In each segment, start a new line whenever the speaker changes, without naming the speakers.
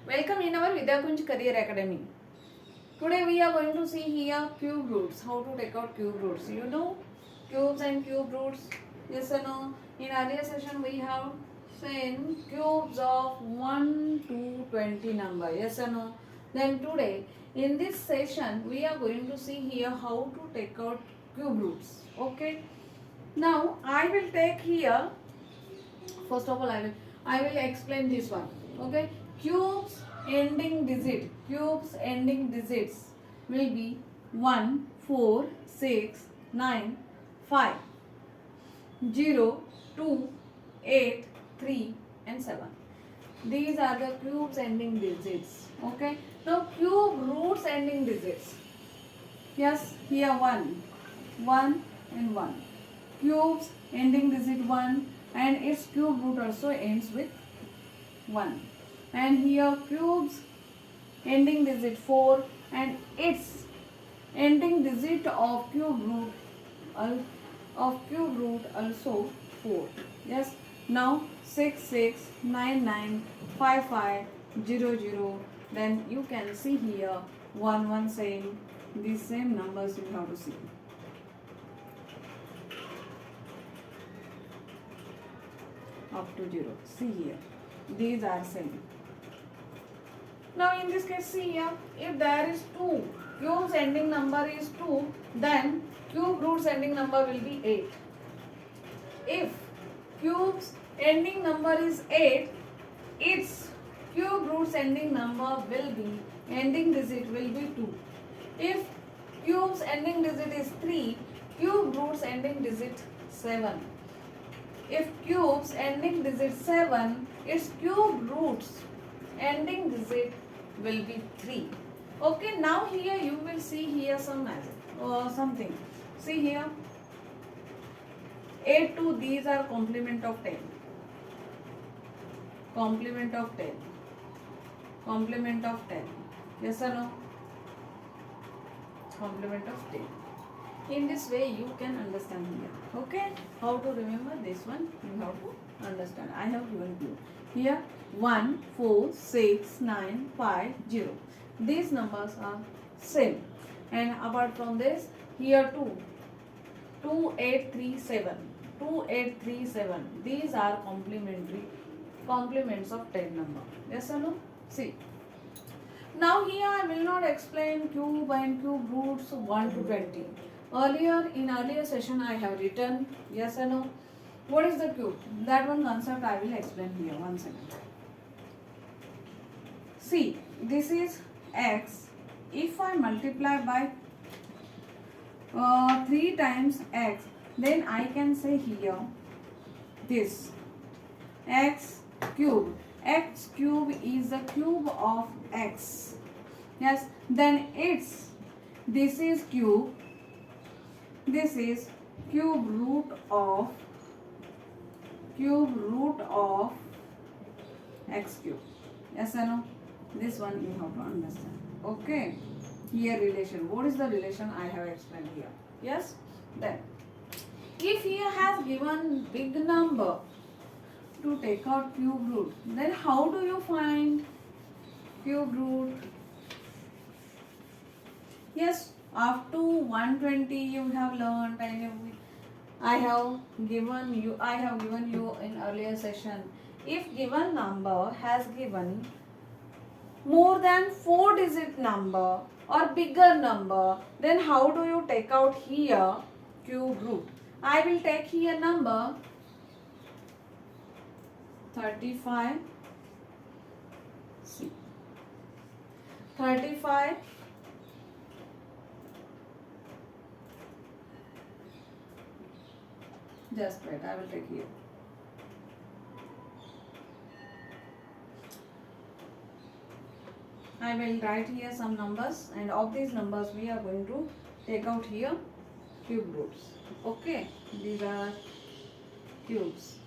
Welcome in our Vidyakunj Career Academy. Today we are going to see here cube roots. How to take out cube roots. You know cubes and cube roots. Yes or no? In earlier session we have seen cubes of 1 to 20 number. Yes or no? Then today in this session we are going to see here how to take out cube roots. Okay. Now I will take here. First of all I will explain this one. Okay. Cubes ending digits will be 1, 4, 6, 9, 5, 0, 2, 8, 3 and 7. These are the cubes ending digits. Okay. Now cube roots ending digits. Yes, here 1 and 1. Cubes ending digit 1 and its cube root also ends with 1. And here cubes ending digit 4 and its ending digit of cube root also 4. Yes. Now 6 6 9 9 5 5 0 0. Then you can see here 1 1 same. These same numbers you have to see. Up to 0. See here. These are same. Now in this case, see here, if there is 2, cubes ending number is 2, then cube roots ending number will be 8. If cubes ending number is 8, its cube roots ending number will be, ending digit will be 2. If cubes ending digit is 3, cube roots ending digit 7. If cubes ending digit 7, its cube roots ending digit will be 3. Okay, now here you will see here some magic or something. See here 8 to these are complement of 10. Complement of 10. Complement of 10. Yes or no? Complement of 10. In this way you can understand here. Okay, how to remember this one you have to understand. I have given you here 1 4 6 9 5 0. These numbers are same, and apart from this here 2 8 3 7 2 8 3 7. These are complements of 10 number. Yes or no? See, now here I will not explain cube and cube roots 1 to 20. Earlier session I have written. Yes or no? What is the cube? That one concept I will explain here. 1 second. See, this is x. If I multiply by 3 times x, then I can say here this x cube. X cube is the cube of x. Yes, then this is cube. This is cube root of x cube. Yes or no? This one you have to understand. Okay. Here relation. What is the relation I have explained here? Yes. Then if here has given big number to take out cube root, then how do you find cube root? Yes, up to 120 you have learned, and I have given you in earlier session. If given number has given more than 4 digit number or bigger number, then how do you take out here cube root? I will take here number 35. See, 35 just wait, I will take here. I will write here some numbers, and of these numbers we are going to take out here cube roots. Okay, these are cubes.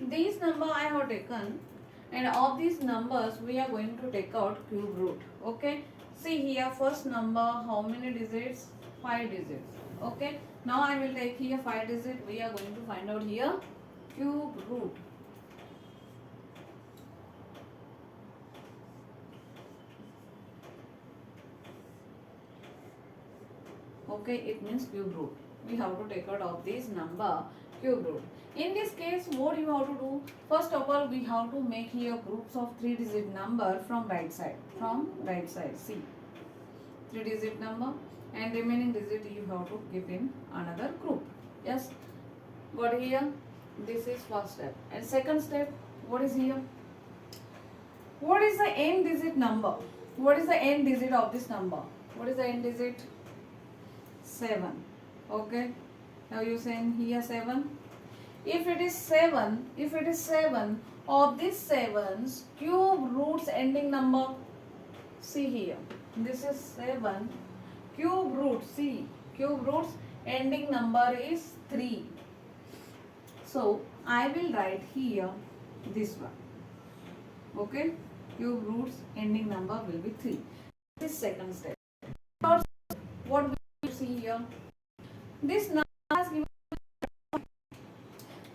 these number I have taken, and of these numbers we are going to take out cube root. Okay, see here, first number, how many digits? 5 digits. Okay, now I will take here 5 digits. We are going to find out here cube root. Okay, it means cube root. We have to take out of this number cube root. In this case, what you have to do? First of all, we have to make here groups of 3-digit number from right side. From right side, see, 3-digit number, and remaining digit you have to give in another group. Yes, got here. This is first step. And second step, what is here? What is the end digit number? What is the end digit of this number? What is the end digit? 7. Okay, now you saying here 7. If it is 7 of these 7's cube roots ending number, see here, this is 7 cube roots, see, cube roots ending number is 3. So I will write here this one. Okay, cube roots ending number will be 3. This second step. What we see here, this number has given.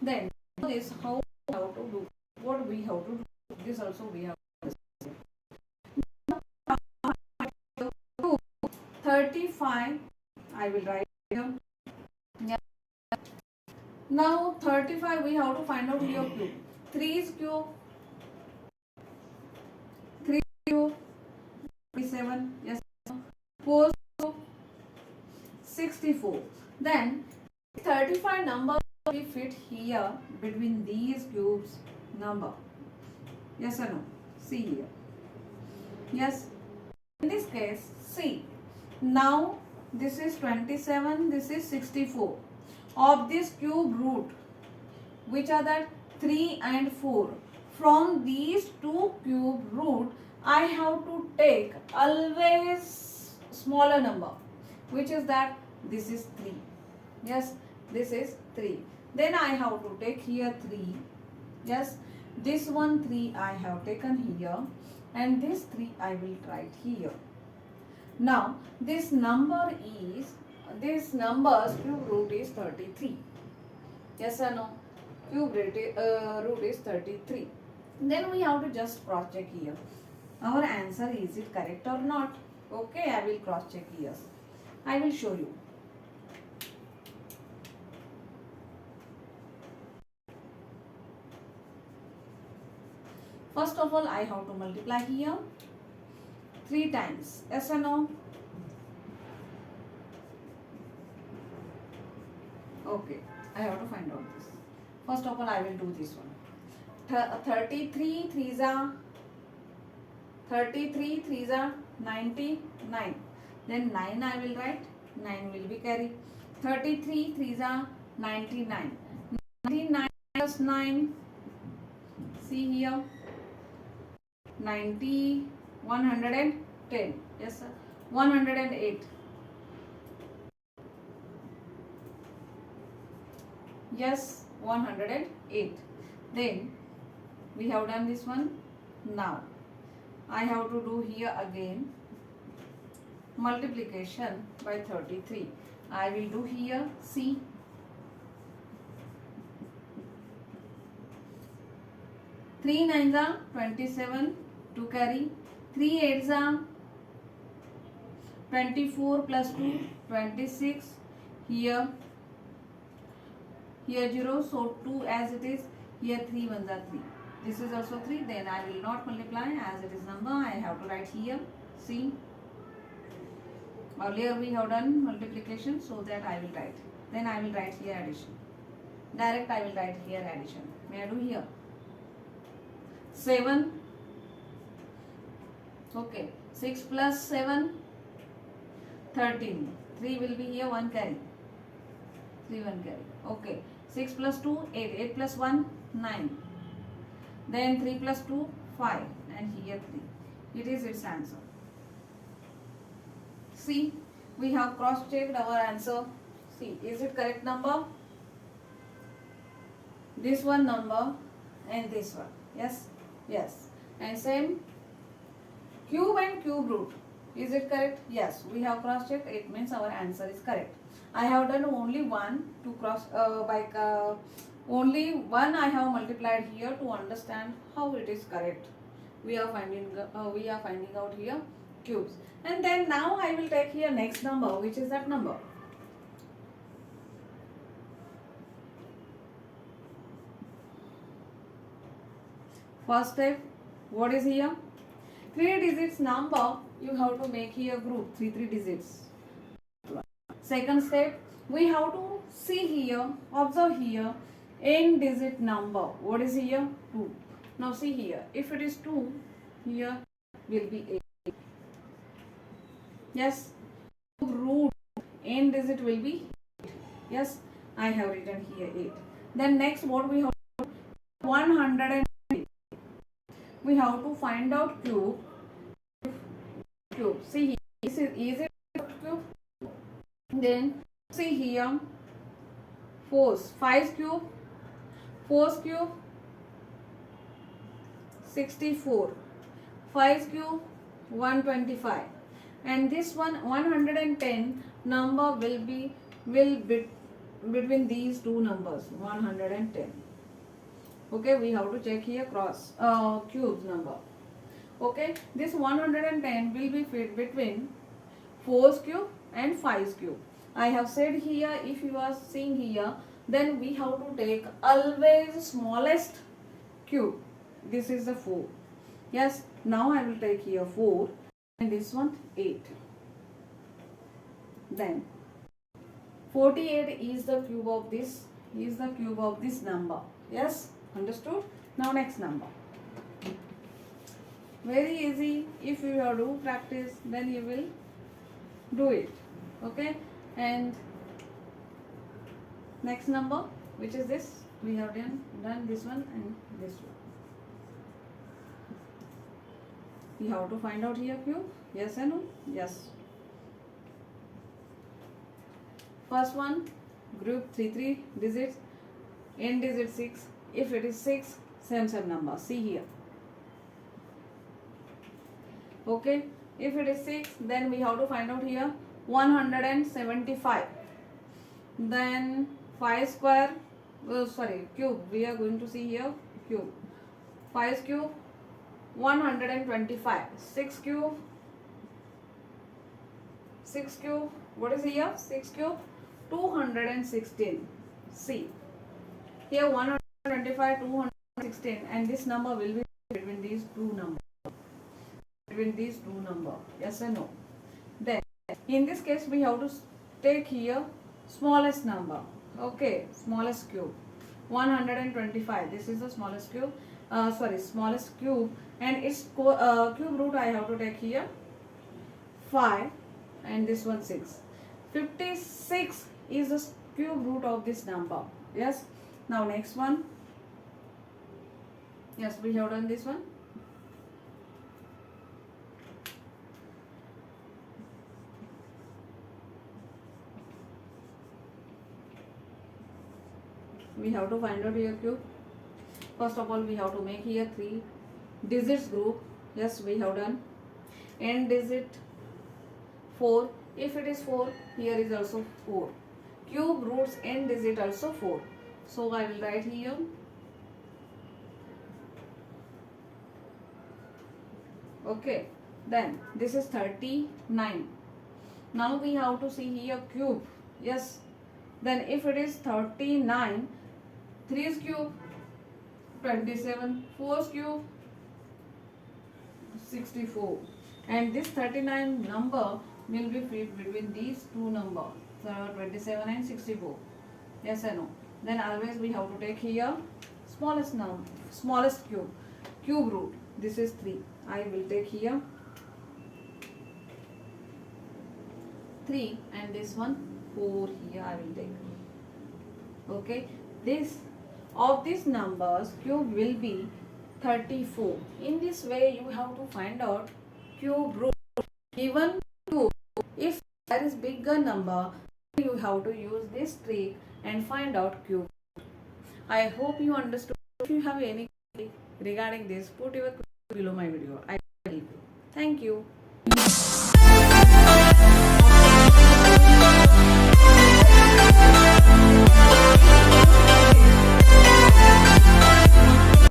Then this how to do, what we have to do, this also we have to do. 35 I will write here. Yeah. Now 35 we have to find out here cube. 3 is cube, 3 cube, 37, yes, 4 cube, 64. Then 35 number we fit here between these cubes number. Yes or no? See here. Yes. In this case, see. Now this is 27, this is 64. Of this cube root, which are that 3 and 4. From these two cube root, I have to take always smaller number, which is that this is 3. Yes, this is 3. Then I have to take here 3. Yes, this one 3 I have taken here, and this 3 I will write here. Now this number is, this number's cube root is 33. Yes or no? Cube root is 33. Then we have to just cross check here. Our answer, is it correct or not? Okay, I will cross check here. I will show you. First of all, I have to multiply here 3 times. Yes or no? Okay, I have to find out this. First of all, I will do this one. 33 3s are 99. Then 9 I will write. 9 will be carried. 33 3s are 99. 99 plus 9. See here. 90, 110. Yes, sir. 108. Yes, 108. Then we have done this one. Now I have to do here again multiplication by 33. I will do here, see. Three 9s are 27 to carry. 3 8s are 24 plus 2 26. Here 0, so 2 as it is. Here 3 1s are 3. This is also 3. Then I will not multiply as it is number. I have to write here. See. Earlier we have done multiplication, so that I will write. Then I will write here addition. Direct I will write here addition. May I do here? 7. Okay. 6 plus 7. 13. 3 will be here. 1 carry. 3 1 carry. Okay. 6 plus 2 8. 8 plus 1 9. Then 3 plus 2 5. And here 3. It is its answer. See, we have cross checked our answer. See, is it correct number? This one number and this one. Yes, yes. And same cube and cube root. Is it correct? Yes, we have cross checked. It means our answer is correct. I have done only one to cross only one I have multiplied here to understand how it is correct. We are finding out here cubes, and then now I will take here next number, which is that number. First step, what is here? 3 digits number, you have to make here group 3 digits. Second step, we have to see here, observe here, n digit number. What is here? 2. Now see here, if it is 2, here will be 8. Yes, root n digit will be 8. Yes, I have written here 8. Then next what we have to do? 108. We have to find out cube. See here, this is easy cube. Then see here, 4's 5's cube, 4's cube 64, 5's cube 125, and this one 110 number will be between these two numbers 110. Okay, we have to check here cross cubes number. Okay, this 110 will be fit between 4's cube and 5's cube. I have said here, if you are seeing here, then we have to take always smallest cube. This is the 4. Yes, now I will take here 4 and this one 8. Then 48 is the cube of this number. Yes, understood? Now next number. Very easy. If you have to practice, then you will do it. Okay, and next number, which is this, we have done this one and this one. We have to find out here cube. Yes and no? Yes. First one, group 3 digits, n digit 6. If it is 6, same number. See here. Okay, if it is 6, then we have to find out here 175. Then 5 square, cube. We are going to see here cube. 5's cube 125. 6 cube. What is here? 6 cube 216. See here 125, 216, and this number will be between these two numbers. Yes or no? Then in this case we have to take here smallest number. Okay, smallest cube 125. This is the smallest cube. Smallest cube, and its cube root I have to take here 5 and this one 6. 56 is the cube root of this number. Yes. Now next one. Yes, we have done this one. We have to find out here cube. First of all, we have to make here 3 digits group. Yes, we have done. N digit 4. If it is 4, here is also 4. Cube roots n digit also 4. So I will write here okay. Then this is 39. Now we have to see here cube. Yes. Then if it is 39, 3's cube 27, 4's cube 64, and this 39 number will be fit between these two numbers, 27 and 64. Yes or no? Then always we have to take here smallest cube root. This is 3. I will take here 3 and this one 4 here I will take. Okay, this of these numbers cube will be 34. In this way you have to find out cube root. Given cube, if there is bigger number, you have to use this trick and find out cube. I hope you understood. If you have any regarding this, put your question below my video. I will help you. Thank you.